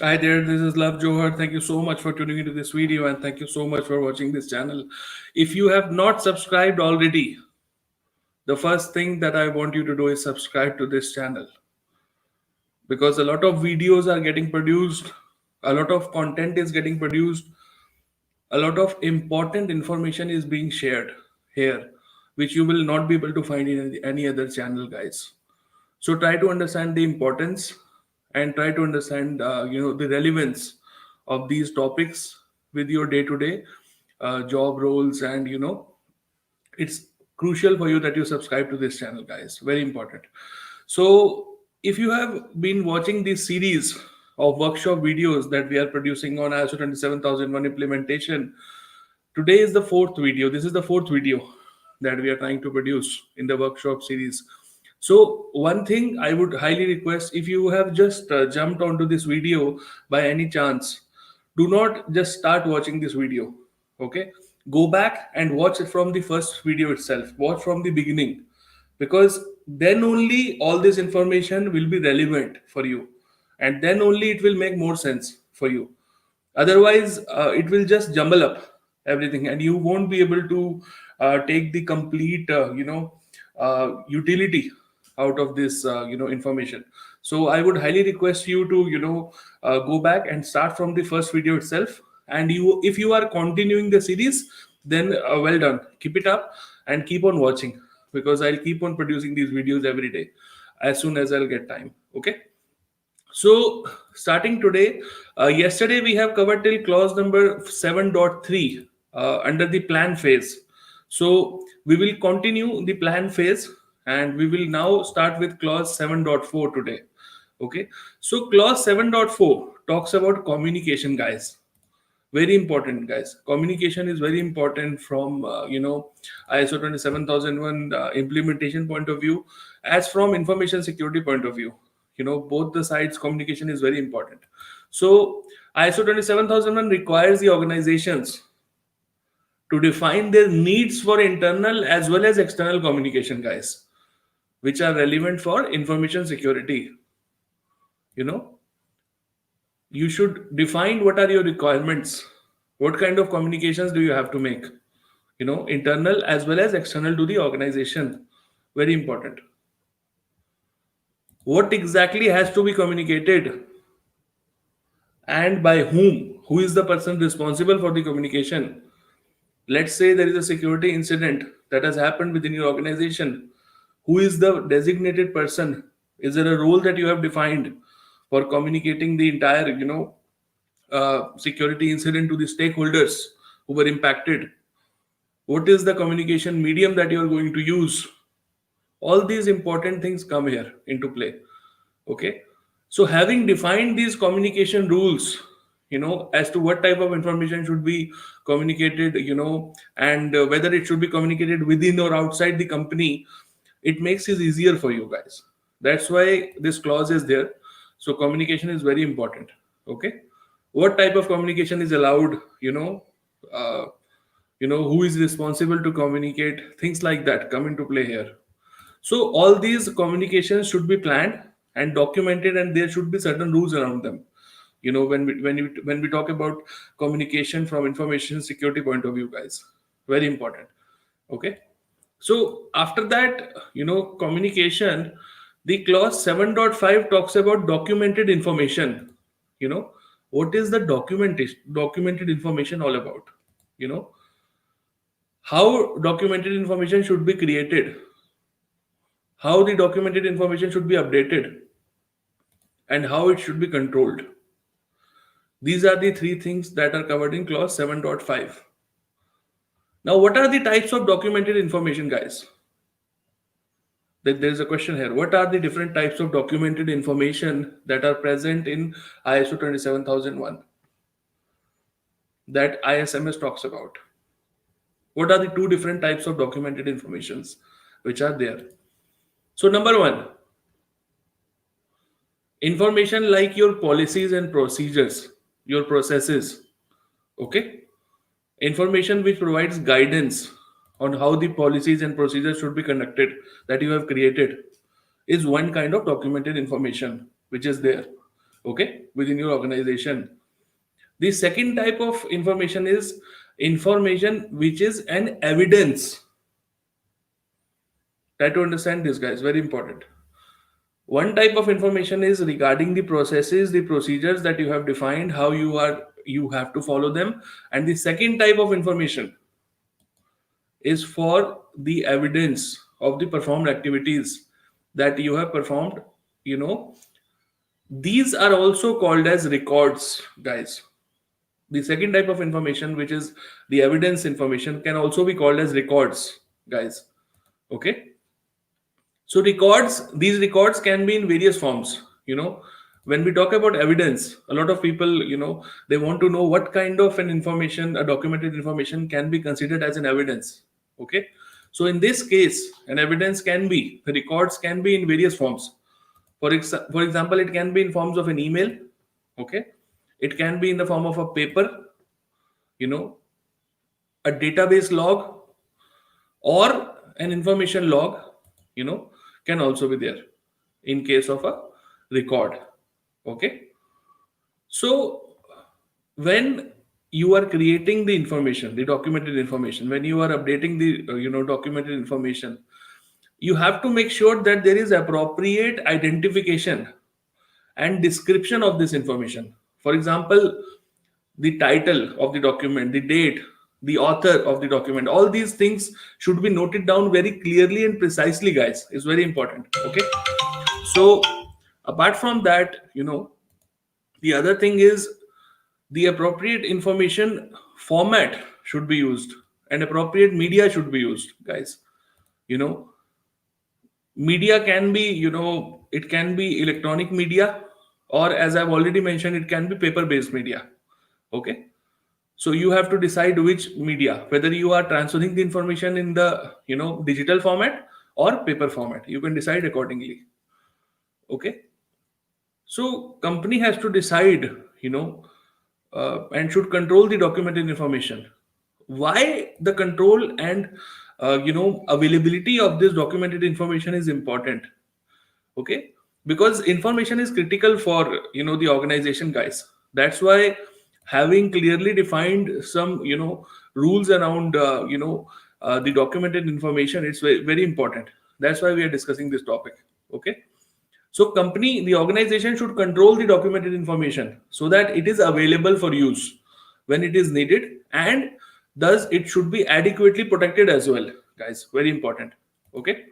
Hi there, this is Luv Johar. Thank you so much for tuning into this video and thank you so much for watching this channel. If you have not subscribed already, the first thing that I want you to do is subscribe to this channel because a lot of videos are getting produced, a lot of content is getting produced, a lot of important information is being shared here, which you will not be able to find in any other channel, guys. So try to understand the importance and try to understand the relevance of these topics with your day-to-day job roles, and it's crucial for you that you subscribe to this channel, guys. Very important. So if you have been watching this series of workshop videos that we are producing on ISO 27001 implementation, today is the fourth video. This is the fourth video that we are trying to produce in the workshop series. So, one thing I would highly request, if you have just jumped onto this video by any chance, do not just start watching this video. Okay? Go back and watch it from the first video itself. Watch from the beginning, because then only all this information will be relevant for you, and then only it will make more sense for you. Otherwise it will just jumble up everything and you won't be able to take the complete utility out of this information. So I would highly request you to go back and start from the first video itself, and you, if you are continuing the series, then well done, keep it up and keep on watching, because I'll keep on producing these videos every day as soon as I'll get time. Okay. So, starting today, yesterday we have covered till clause number 7.3 under the plan phase. So, we will continue the plan phase and we will now start with clause 7.4 today. Okay. So, clause 7.4 talks about communication, guys. Very important, guys. Communication is very important from ISO 27001 implementation point of view, as from information security point of view. Both the sides communication is very important. So ISO 27001 requires the organizations to define their needs for internal as well as external communication, guys, which are relevant for information security. you know you should define what are your requirements, what kind of communications do you have to make, internal as well as external to the organization. Very important. What exactly has to be communicated and by who is the person responsible for the communication. Let's say there is a security incident that has happened within your organization. Who is the designated person? Is there a role that you have defined for communicating the entire security incident to the stakeholders who were impacted? What is the communication medium that you are going to use? All these important things come here into play. Okay. So having defined these communication rules, as to what type of information should be communicated, and whether it should be communicated within or outside the company, it makes it easier for you guys. That's why this clause is there. So communication is very important. Okay. What type of communication is allowed, uh, who is responsible to communicate, things like that come into play here. So all these communications should be planned and documented, and there should be certain rules around them. When we talk about communication from information security point of view, guys, very important. Okay. So after that, communication, the clause 7.5 talks about documented information. You know, what is the documented information all about? You know, how documented information should be created, how the documented information should be updated, and how it should be controlled. These are the three things that are covered in clause 7.5. Now, what are the types of documented information, guys? There's a question here. What are the different types of documented information that are present in ISO 27001 that ISMS talks about? What are the two different types of documented informations which are there? So, number one, information like your policies and procedures, your processes. Okay. Information which provides guidance on how the policies and procedures should be conducted that you have created is one kind of documented information which is there. okay, within your organization. The second type of information is information which is an evidence. Try to understand this, guys, very important. One type of information is regarding the processes, the procedures that you have defined, how you have to follow them. And the second type of information is for the evidence of the performed activities that you have performed. You know, these are also called as records, guys. The second type of information, which is the evidence information, can also be called as records, guys. Okay. So these records can be in various forms. When we talk about evidence, a lot of people, they want to know what kind of an information, a documented information, can be considered as an evidence. Okay. So in this case, an evidence can be, the records can be in various forms. For example, it can be in forms of an email. Okay. It can be in the form of a paper, you know, a database log, or an information log, you know, can also be there in case of a record. Okay. So when you are creating the information, the documented information, when you are updating the documented information, you have to make sure that there is appropriate identification and description of this information. For example, the title of the document, the date, the author of the document, all these things should be noted down very clearly and precisely, guys. It's very important. Okay. So apart from that, the other thing is the appropriate information format should be used and appropriate media should be used, guys. You know, media can be, it can be electronic media, or as I've already mentioned, it can be paper based media. Okay. So you have to decide which media, whether you are transferring the information in the digital format or paper format. You can decide accordingly. Okay. So company has to decide, and should control the documented information. Why the control and availability of this documented information is important? Okay, because information is critical for the organization, guys. That's why having clearly defined some rules around the documented information, it's very, very important. That's why we are discussing this topic. Okay. So the organization should control the documented information so that it is available for use when it is needed, and thus it should be adequately protected as well, guys. Very important. Okay.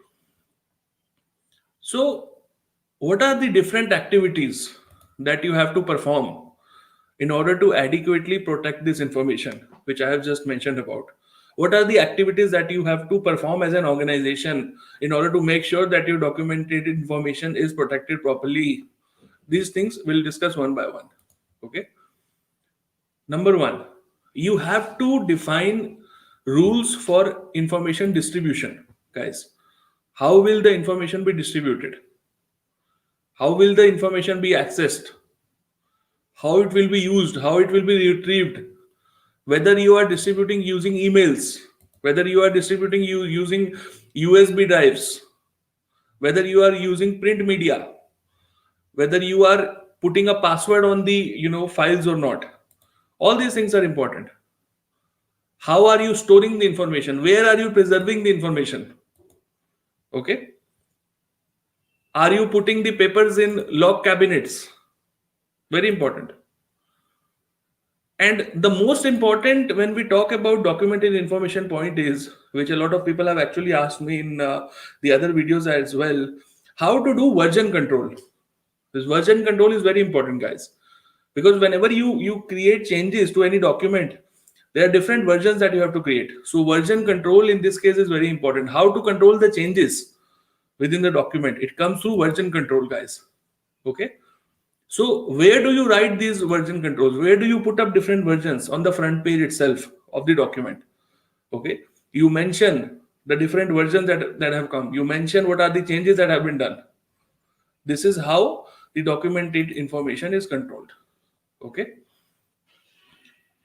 So what are the different activities that you have to perform in order to adequately protect this information, which I have just mentioned about? What are the activities that you have to perform as an organization in order to make sure that your documented information is protected properly? These things we'll discuss one by one. Okay. Number one, you have to define rules for information distribution, guys. How will the information be distributed? How will the information be accessed? How it will be used? How it will be retrieved? Whether you are distributing using emails, whether you are distributing using USB drives, whether you are using print media, whether you are putting a password on the files or not, all these things are important. How are you storing the information? Where are you preserving the information? Okay. Are you putting the papers in log cabinets? Very important. And the most important when we talk about documented information point is, which a lot of people have actually asked me in the other videos as well, how to do version control. This version control is very important, guys, because whenever you create changes to any document, there are different versions that you have to create. So version control in this case is very important. How to control the changes within the document? It comes through version control, guys. Okay. So where do you write these version controls? Where do you put up different versions? On the front page itself of the document. Okay. You mention the different versions that have come. You mention what are the changes that have been done. This is how the documented information is controlled. Okay.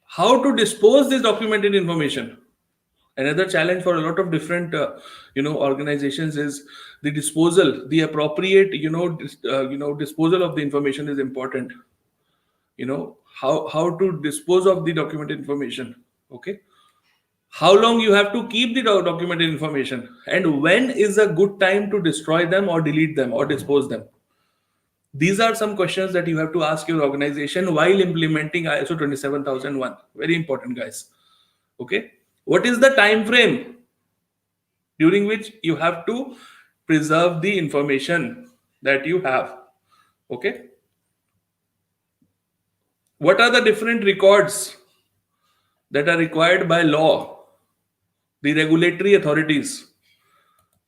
How to dispose this documented information? Another challenge for a lot of different organizations is the disposal, the appropriate disposal of the information is important. How to dispose of the documented information. Okay, how long you have to keep the documented information, and when is a good time to destroy them or delete them or dispose them. These are some questions that you have to ask your organization while implementing ISO 27001. Very important, guys. Okay, what is the time frame during which you have to preserve the information that you have? Okay, what are the different records that are required by law, the regulatory authorities,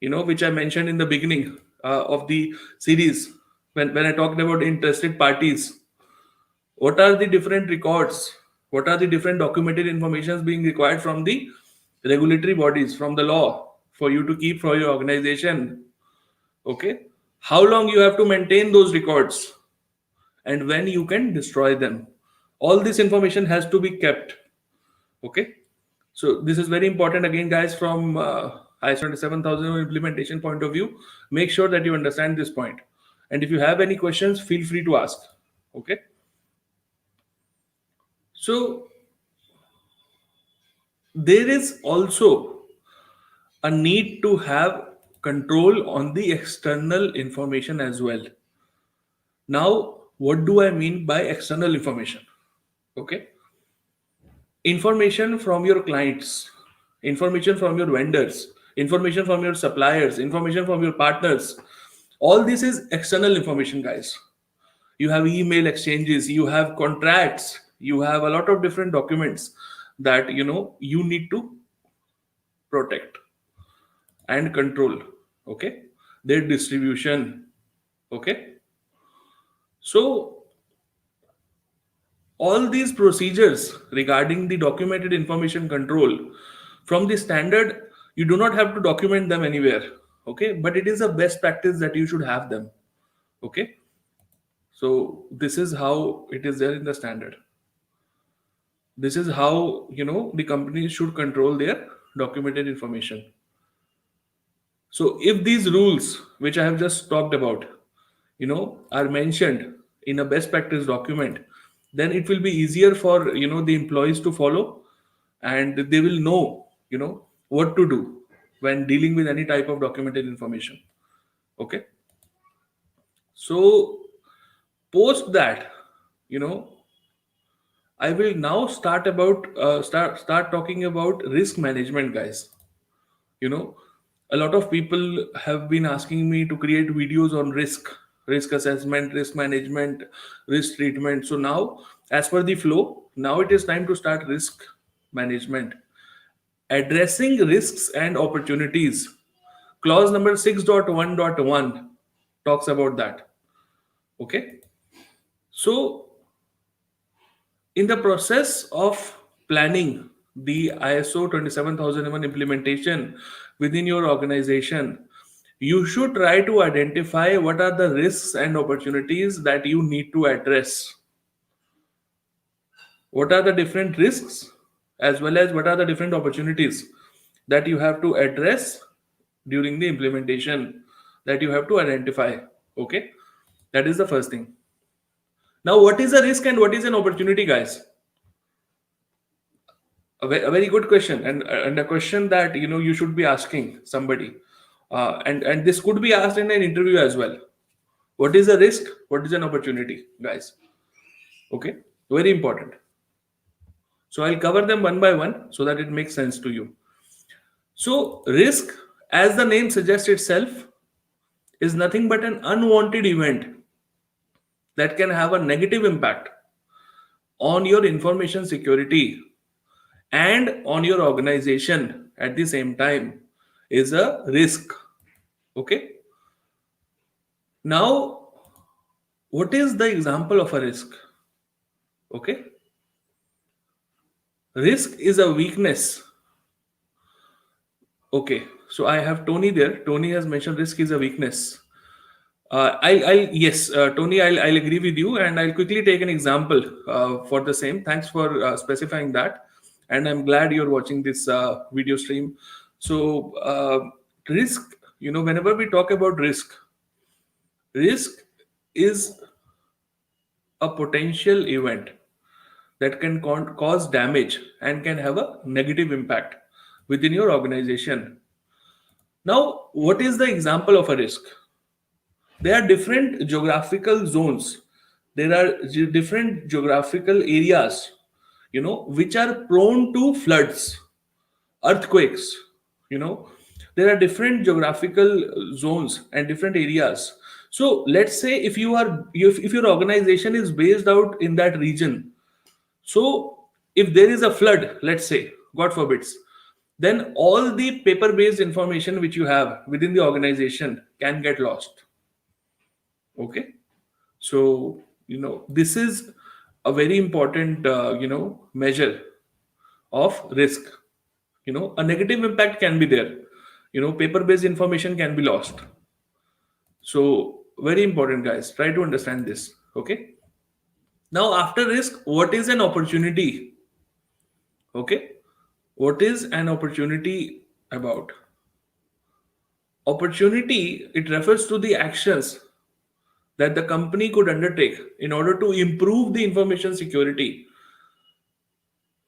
which I mentioned in the beginning of the series when I talked about interested parties. What are the different records? What are the different documented informations being required from the regulatory bodies, from the law, for you to keep for your organization? Okay, how long you have to maintain those records, and when you can destroy them. All this information has to be kept. Okay, so this is very important again, guys, from ISO 27000 implementation point of view. Make sure that you understand this point, and if you have any questions, feel free to ask. Okay, so there is also a need to have control on the external information as well. Now, what do I mean by external information? Okay, information from your clients, information from your vendors, information from your suppliers, information from your partners. All this is external information, guys. You have email exchanges, you have contracts, you have a lot of different documents that you need to protect and control. Okay, their distribution. Okay, so all these procedures regarding the documented information control, from the standard, you do not have to document them anywhere. Okay, but it is a best practice that you should have them. Okay, so this is how it is there in the standard. This is how the companies should control their documented information. So if these rules which I have just talked about are mentioned in a best practice document, then it will be easier for the employees to follow, and they will know what to do when dealing with any type of documented information. Okay, so post that, I will now start talking about risk management, guys. you know a lot of people have been asking me to create videos on risk assessment, risk management, risk treatment. So now, as per the flow, now it is time to start risk management, addressing risks and opportunities. Clause number 6.1.1 talks about that. Okay, so in the process of planning the ISO 27001 implementation within your organization, you should try to identify what are the risks and opportunities that you need to address. What are the different risks, as well as what are the different opportunities that you have to address during the implementation, that you have to identify. Okay, that is the first thing. Now, what is a risk and what is an opportunity, guys? A very good question, and a question that you should be asking somebody, and this could be asked in an interview as well. What is a risk? What is an opportunity, guys? Okay, very important. So I'll cover them one by one so that it makes sense to you. So risk, as the name suggests itself, is nothing but an unwanted event that can have a negative impact on your information security and on your organization at the same time, is a risk. Okay, now what is the example of a risk? Okay, risk is a weakness. Okay, so I have Tony there. Tony has mentioned risk is a weakness. I'll yes, Tony, I'll agree with you, and I'll quickly take an example for the same. Thanks for specifying that. and I'm glad you're watching this video stream. So, risk, whenever we talk about risk is a potential event that can cause damage and can have a negative impact within your organization. Now, what is the example of a risk? There are different geographical zones. There are different geographical areas, which are prone to floods, earthquakes. You know, there are different geographical zones and different areas. So let's say if your organization is based out in that region, so if there is a flood, let's say, God forbids, then all the paper based information which you have within the organization can get lost. Okay. So, this is a very important, measure of risk. A negative impact can be there. Paper based information can be lost. So, very important, guys. Try to understand this. Okay. Now, after risk, what is an opportunity? Okay. What is an opportunity about? Opportunity, it refers to the actions that the company could undertake in order to improve the information security.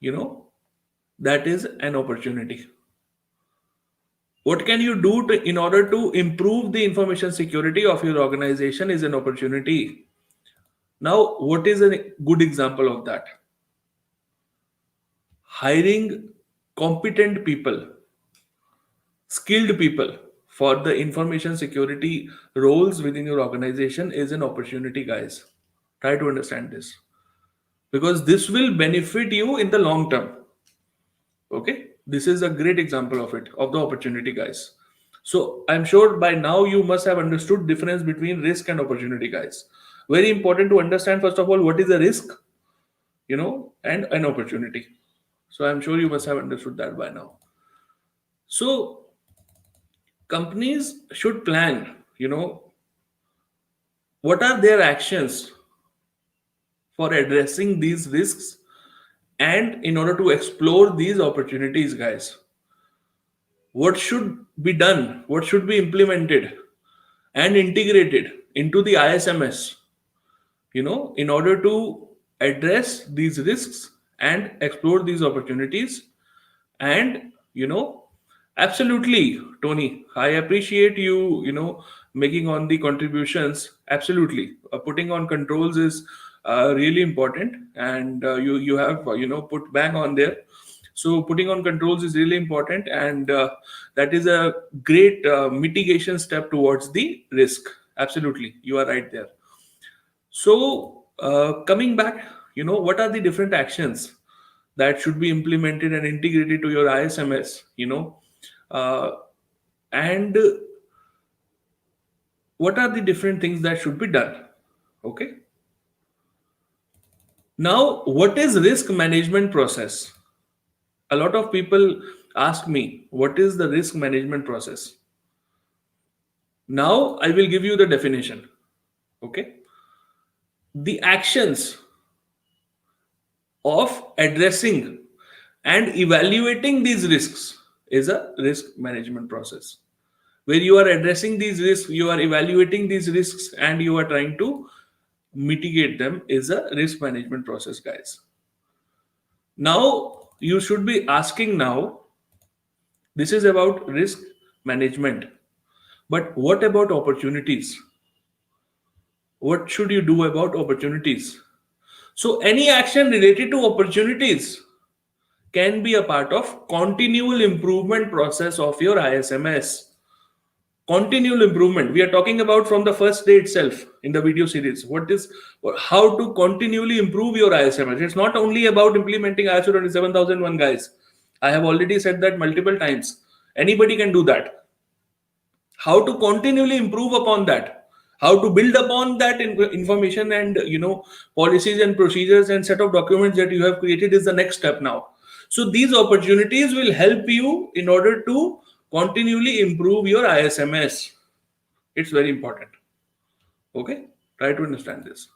You know, that is an opportunity. What can you do in order to improve the information security of your organization is an opportunity. Now, what is a good example of that? Hiring competent people, skilled people for the information security roles within your organization is an opportunity, guys. Try to understand this because this will benefit you in the long term. Okay, this is a great example of it, of the opportunity, guys. So I'm sure by now you must have understood difference between risk and opportunity, guys. Very important to understand first of all what is a risk, and an opportunity. So I'm sure you must have understood that by now. So companies should plan, what are their actions for addressing these risks and in order to explore these opportunities, guys. What should be done, what should be implemented and integrated into the ISMS, in order to address these risks and explore these opportunities. And, absolutely, Tony, I appreciate you, making on the contributions. Absolutely. Putting on controls is really important. And you have, put bang on there. So putting on controls is really important, and that is a great mitigation step towards the risk. Absolutely, you are right there. So coming back, what are the different actions that should be implemented and integrated to your ISMS? Uh, and what are the different things that should be done? Okay. Now, what is risk management process? A lot of people ask me, what is the risk management process? Now, I will give you the definition. Okay. The actions of addressing and evaluating these risks is a risk management process where you are addressing these risks, you are evaluating these risks, and you are trying to mitigate them is a risk management process, guys. Now, you should be asking now, this is about risk management. But what about opportunities? What should you do about opportunities? So, any action related to opportunities can be a part of continual improvement process of your ISMS. Continual improvement. We are talking about from the first day itself in the video series. What is how to continually improve your ISMS? It's not only about implementing ISO 27001, guys. I have already said that multiple times. Anybody can do that. How to continually improve upon that, how to build upon that information and policies and procedures and set of documents that you have created is the next step now. So these opportunities will help you in order to continually improve your ISMS. It's very important. Okay, try to understand this.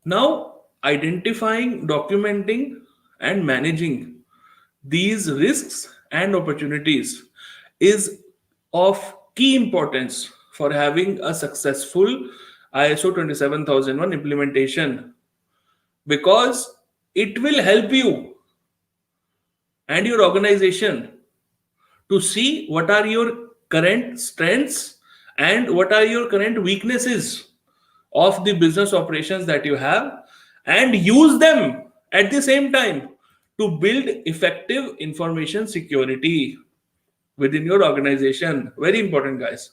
Now, identifying, documenting and managing these risks and opportunities is of key importance for having a successful ISO 27001 implementation, because it will help you and your organization to see what are your current strengths and what are your current weaknesses of the business operations that you have, and use them at the same time to build effective information security within your organization. Very important, guys.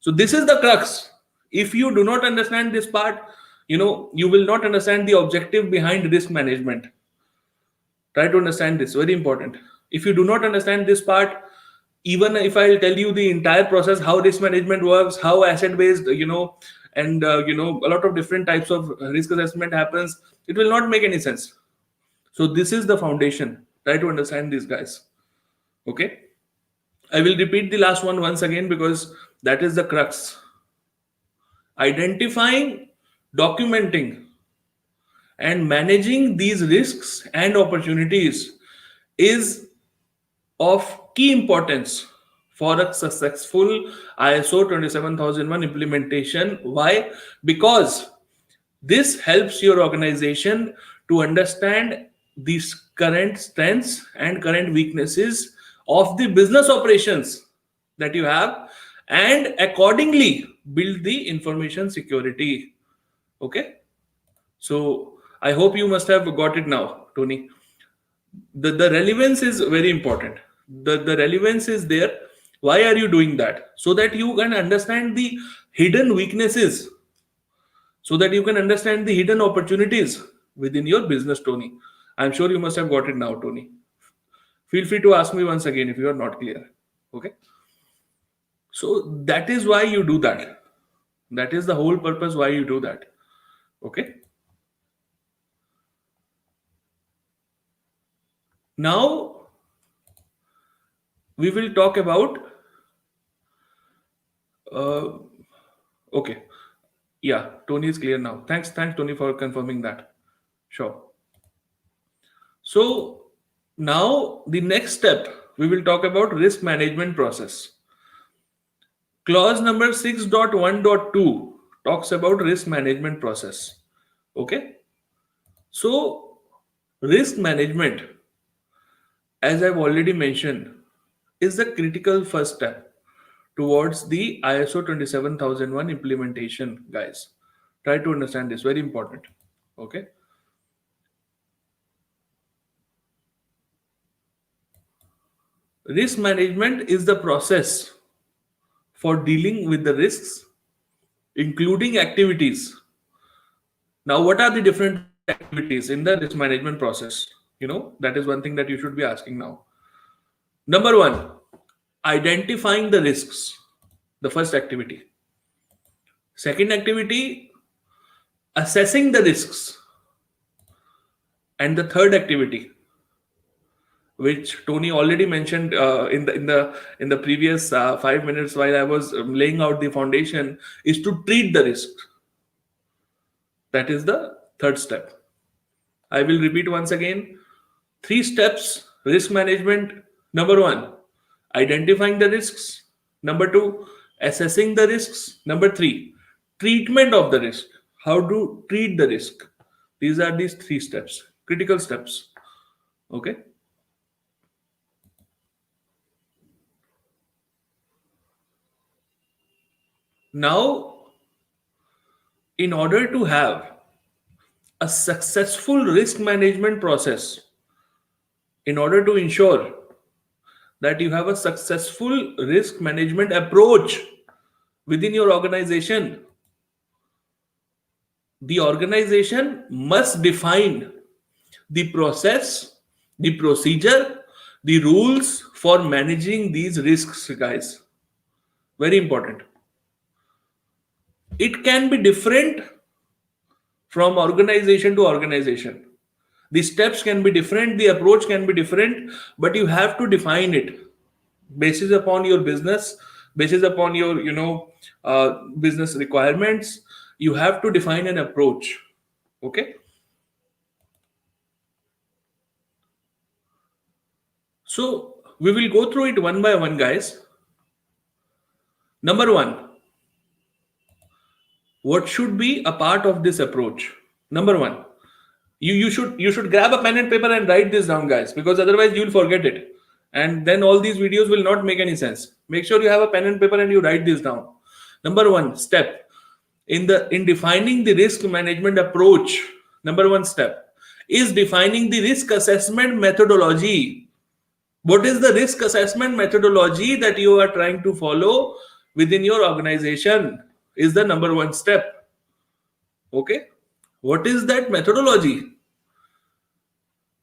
So this is the crux. If you do not understand this part, you will not understand the objective behind risk management. Try to understand this. Very important. If you do not understand this part, even if I'll tell you the entire process, how risk management works, how asset based, and a lot of different types of risk assessment happens, it will not make any sense. So this is the foundation. Try to understand these guys. Okay. I will repeat the last one once again because that is the crux. Identifying, documenting, and managing these risks and opportunities is of key importance for a successful ISO 27001 implementation. Why? Because this helps your organization to understand these current strengths and current weaknesses of the business operations that you have, and accordingly build the information security. Okay. So I hope you must have got it now, Tony. The relevance is very important. The relevance is there. Why are you doing that? So that you can understand the hidden weaknesses, so that you can understand the hidden opportunities within your business, Tony. I'm sure you must have got it now, Tony. Feel free to ask me once again if you are not clear. Okay. So that is why you do that. That is the whole purpose why you do that. Okay. Now we will talk about uh, okay. Yeah, Tony is clear now. Thanks, Tony, for confirming that. Sure. So now the next step, we will talk about risk management process. Clause number 6.1.2 talks about risk management process. Okay. So risk management, as I've already mentioned, is the critical first step towards the ISO 27001 implementation, guys. Try to understand this, very important. Okay. Risk management is the process for dealing with the risks, including activities. Now, what are the different activities in the risk management process? That is one thing that you should be asking now. Number one, identifying the risks, the first activity. Second activity, assessing the risks. And the third activity, which Tony already mentioned in the previous 5 minutes while I was laying out the foundation, is to treat the risk. That is the third step. I will repeat once again. 3 steps risk management. Number 1, identifying the risks. Number 2, assessing the risks. Number 3, treatment of the risk. How to treat the risk. These are these 3 steps, critical steps. Okay. Now, in order to have a successful risk management process, in order to ensure that you have a successful risk management approach within your organization, the organization must define the process, the procedure, the rules for managing these risks, guys. Very important. It can be different from organization to organization. The steps can be different, the approach can be different, but you have to define it basis upon your business, basis upon your business requirements. You have to define an approach. Okay. So we will go through it one by one, guys. Number one, what should be a part of this approach? Number one, you should grab a pen and paper and write this down, guys, because otherwise you'll forget it, and then all these videos will not make any sense. Make sure you have a pen and paper and you write this down. Number one step in defining the risk management approach, number one step is defining the risk assessment methodology. What is the risk assessment methodology that you are trying to follow within your organization is the number one step. Okay, what is that methodology?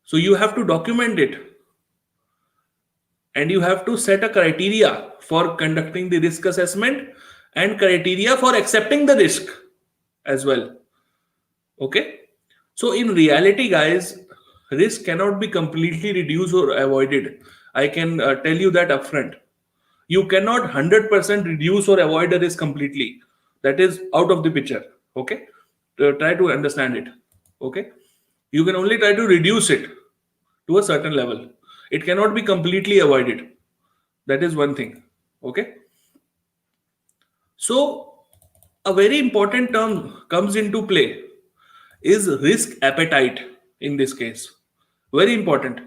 So you have to document it, and you have to set a criteria for conducting the risk assessment and criteria for accepting the risk as well. Okay, so in reality, guys, risk cannot be completely reduced or avoided. I can tell you that upfront. You cannot 100% reduce or avoid a risk completely. That is out of the picture. Okay, try to understand it. Okay, you can only try to reduce it to a certain level. It cannot be completely avoided. That is one thing. Okay, so a very important term comes into play is risk appetite in this case. Very important.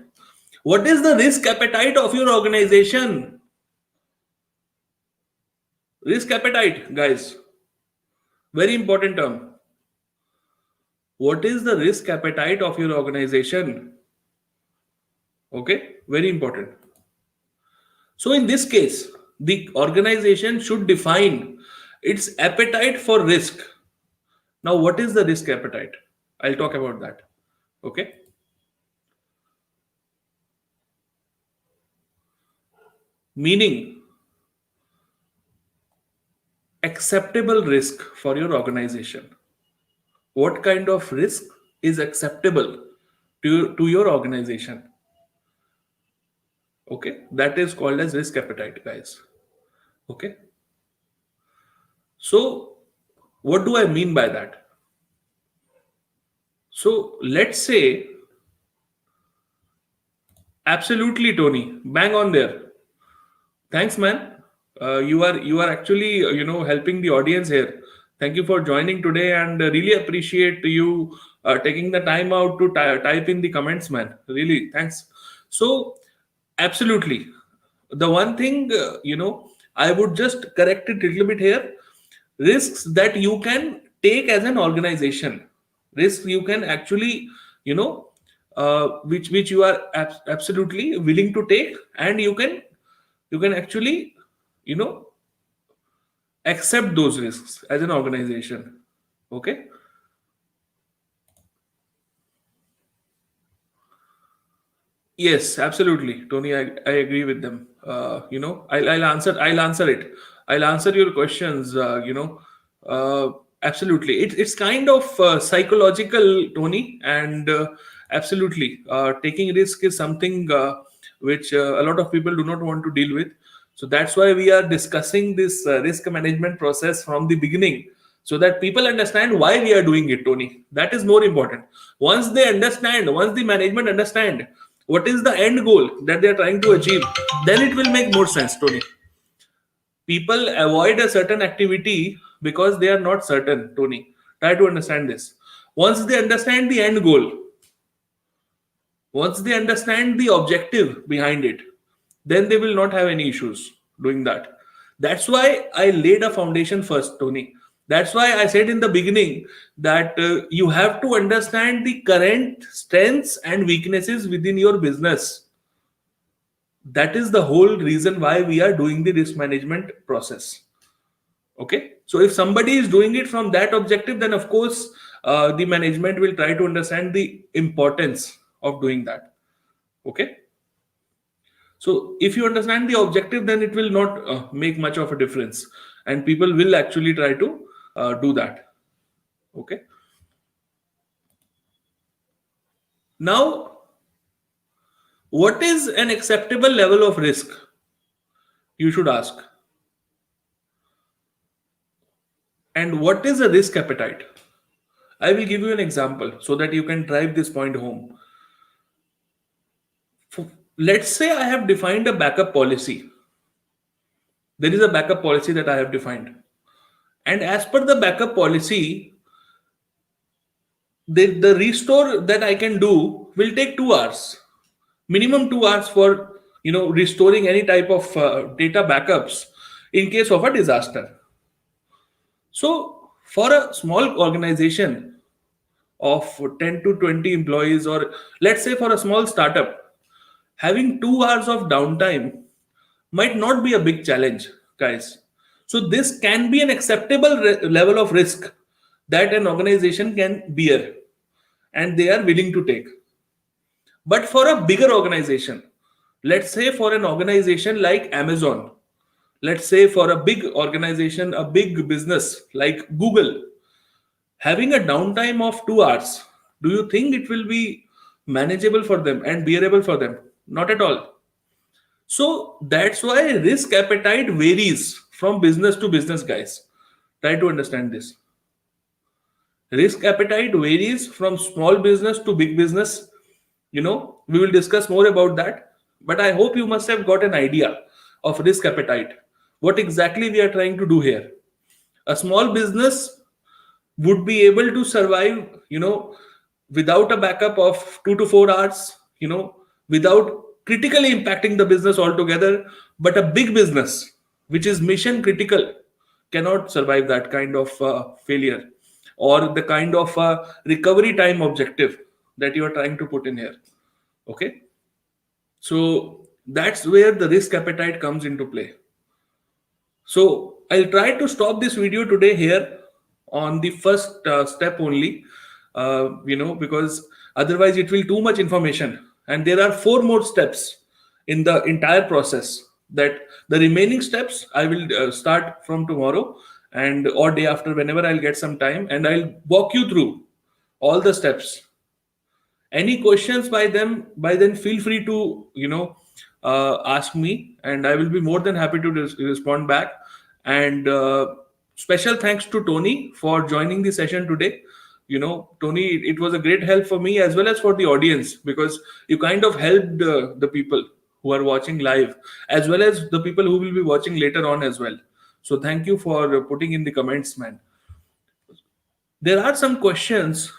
What is the risk appetite of your organization? Risk appetite, guys. Very important term. What is the risk appetite of your organization? Okay, very important. So in this case, the organization should define its appetite for risk. Now, what is the risk appetite? I'll talk about that. Okay. Meaning, acceptable risk for your organization. What kind of risk is acceptable to your organization? Okay, that is called as risk appetite, guys. Okay, so what do I mean by that? So let's say, absolutely, Tony, bang on there. Thanks, man. You are actually helping the audience here. Thank you for joining today, and really appreciate you taking the time out to type in the comments, man. Really, thanks. So, absolutely, the one thing I would just correct it a little bit here. Risks that you can take as an organization, risks you can actually which you are absolutely willing to take, and you can actually you know accept those risks as an organization. Okay, yes, absolutely, Tony, I agree with them. I'll answer your questions. Absolutely, it's kind of psychological, Tony, and absolutely, taking risk is something which a lot of people do not want to deal with. So that's why we are discussing this risk management process from the beginning, so that people understand why we are doing it, Tony. That is more important. Once the management understand what is the end goal that they are trying to achieve, then it will make more sense, Tony. People avoid a certain activity because they are not certain, Tony. Try to understand this. Once they understand the end goal, once they understand the objective behind it, then they will not have any issues doing that. That's why I laid a foundation first, Tony. That's why I said in the beginning that you have to understand the current strengths and weaknesses within your business. That is the whole reason why we are doing the risk management process. Okay, so if somebody is doing it from that objective, then of course the management will try to understand the importance of doing that. Okay, so if you understand the objective, then it will not make much of a difference, and people will actually try to do that. Okay, now what is an acceptable level of risk, you should ask, and what is a risk appetite? I will give you an example so that you can drive this point home. Let's say I have defined a backup policy. There is a backup policy that I have defined. And as per the backup policy, the restore that I can do will take 2 hours, minimum 2 hours for restoring any type of data backups in case of a disaster. So for a small organization of 10 to 20 employees, or let's say for a small startup, having 2 hours of downtime might not be a big challenge, guys. So this can be an acceptable level of risk that an organization can bear and they are willing to take. But for a bigger organization, let's say for an organization like Amazon, let's say for a big organization, a big business like Google, having a downtime of 2 hours, do you think it will be manageable for them and bearable for them? Not at all. So that's why risk appetite varies from business to business, guys. Try to understand this. Risk appetite varies from small business to big business. We will discuss more about that. But I hope you must have got an idea of risk appetite. What exactly we are trying to do here. A small business would be able to survive, without a backup of 2 to 4 hours, without critically impacting the business altogether. But a big business, which is mission critical, cannot survive that kind of failure or the kind of recovery time objective that you are trying to put in here. Okay. So that's where the risk appetite comes into play. So I'll try to stop this video today here on the first step only, because otherwise it will too much information. And there are 4 more steps in the entire process. That the remaining steps I will start from tomorrow and or day after, whenever I'll get some time, and I'll walk you through all the steps. Any questions by then, feel free to ask me, and I will be more than happy to respond back. And special thanks to Tony for joining the session today. Tony, it was a great help for me as well as for the audience, because you kind of helped the people who are watching live as well as the people who will be watching later on as well. So thank you for putting in the comments, man. There are some questions.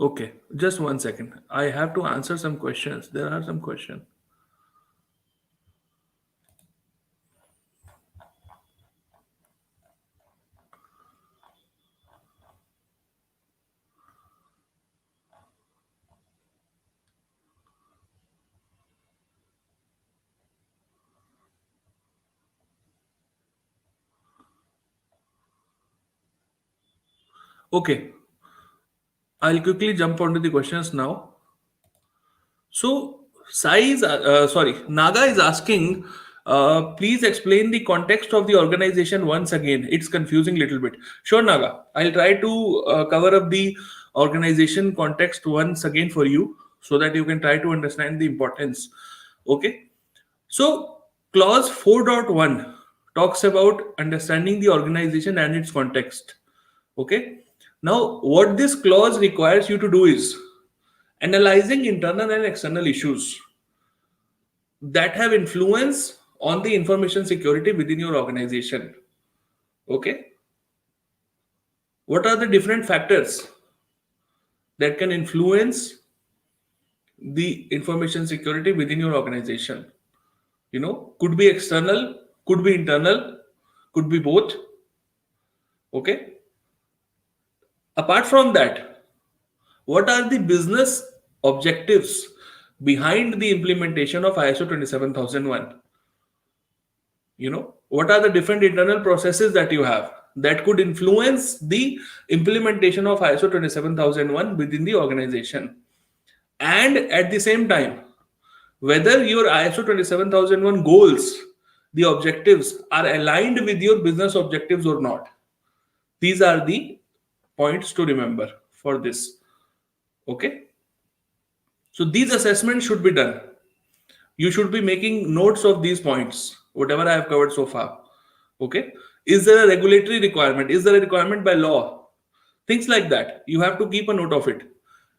Okay, just 1 second. I have to answer some questions. There are some questions. Okay, I'll quickly jump onto the questions now. So, Naga is asking, please explain the context of the organization once again. It's confusing a little bit. Sure, Naga. I'll try to cover up the organization context once again for you so that you can try to understand the importance. Okay. So, clause 4.1 talks about understanding the organization and its context. Okay. Now, what this clause requires you to do is analyzing internal and external issues that have influence on the information security within your organization. Okay. What are the different factors that can influence the information security within your organization? Could be external, could be internal, could be both. Okay. Apart from that, what are the business objectives behind the implementation of ISO 27001? What are the different internal processes that you have that could influence the implementation of ISO 27001 within the organization? And at the same time, whether your ISO 27001 goals, the objectives, are aligned with your business objectives or not. These are the points to remember for this. Okay. So these assessments should be done. You should be making notes of these points, whatever I have covered so far. Okay. Is there a regulatory requirement? Is there a requirement by law Things like that, you have to keep a note of it.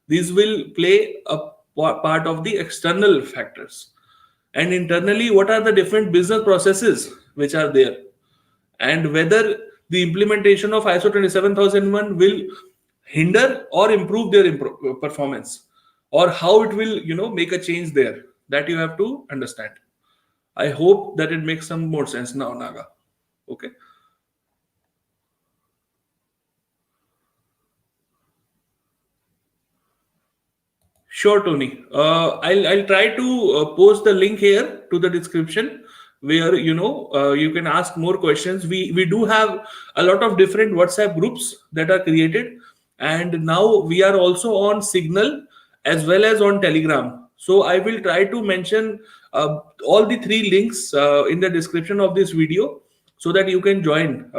These will play a part of the external factors. And internally, what are the different business processes which are there, and whether the implementation of ISO 27001 will hinder or improve their performance, or how it will make a change there, that you have to understand. I hope that it makes some more sense now, Naga. Okay. Sure, Tony. I'll try to post the link here to the description, where you can ask more questions. We do have a lot of different WhatsApp groups that are created, and now we are also on Signal as well as on Telegram. So I will try to mention all the three links in the description of this video, so that you can join,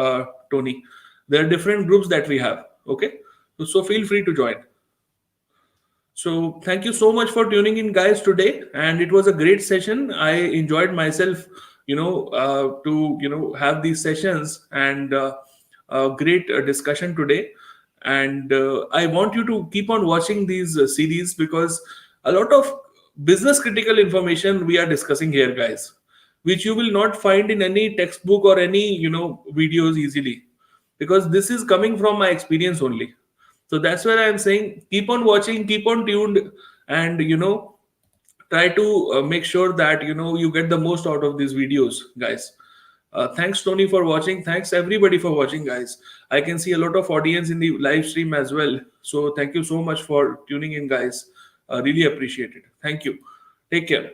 Tony. There are different groups that we have. Okay, so feel free to join. So thank you so much for tuning in, guys, today, and it was a great session. I enjoyed myself, to have these sessions, and a great discussion today. And I want you to keep on watching these series, because a lot of business critical information we are discussing here, guys, which you will not find in any textbook or any videos easily, because this is coming from my experience only. So that's where I'm saying keep on watching, keep on tuned, and try to make sure that you get the most out of these videos, guys. Thanks, Tony, for watching. Thanks everybody for watching, guys. I can see a lot of audience in the live stream as well. So thank you so much for tuning in, guys. Really appreciate it. Thank you. Take care.